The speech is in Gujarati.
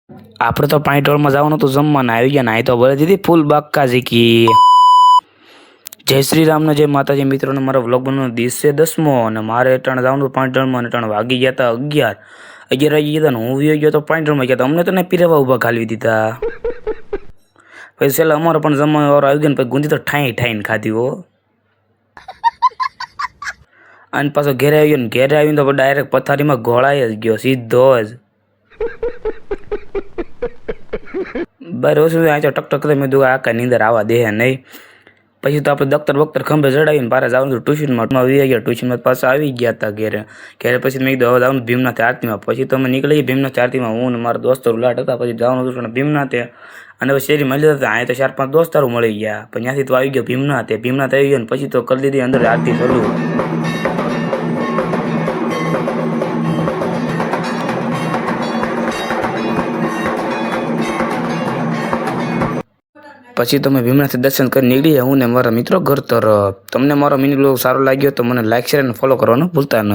આપણે તો પાણીટોળમાં જવાનું તો જમવાના આવી ગયા ના તો બોલે દીધી ફૂલ બાક્કા કી જય શ્રી રામને જય માતાજી મિત્રોને મારો વ્લોગ બનવાનો દિવસ છે 10મો અને મારે અટાણે જવાનું પાણીટોળમાં અને અટાણે વાગી ગયા હતા 11 વાગી ગયા ને હું ગયો તો પાણીટોળમાં ગયા અમને તો ને પીરેવા ઉભા ખાલી દીધા પછી છેલ્લા અમારો પણ જમવાનો વારો આવી ગયો ને પછી ગુંદી તો ઠાઈને ખાધી હો અને પાછો ઘેરે આવ્યો ને ઘેરે આવીને તો ડાયરેક્ટ પથારીમાં ઘોળાઈ જ ગયો સીધો જ બાર ઓછું આ ટક કરે મેં દુઆ આખા નીંદર આવવા દે નહીં પછી તો આપણે દફતર ખંભે ચડાવીને પારા જવાનું ટ્યુશનમાં આવી ગયા ટ્યુશનમાં પાછા આવી ગયા હતા ઘેરે પછી મેં કીધું હવે જવાનું ભીમનાથ આરતીમાં પછી તો અમે નીકળી ભીમનાથ આરતીમાં હું ને મારા દોસ્તારો લાટ હતા પછી જવાનું હતું ભીમનાથ અને પછી શેરી મળી હતા અહીંયા તો 4-5 દોસ્તારો મળી ગયા પણ ત્યાંથી તો આવી ગયો ભીમનાથ આવી ગયો ને પછી તો કરી દીધી અંદર આરતી ચાલુ પછી તમે ભીમનાથથી દર્શન કરી નીકળી હું ને મારા મિત્રો ઘર તરફ તમને મારો મિની બ્લોગ સારો લાગ્યો તો મને લાઈક શેર અને ફોલો કરવાનું ભૂલતા ન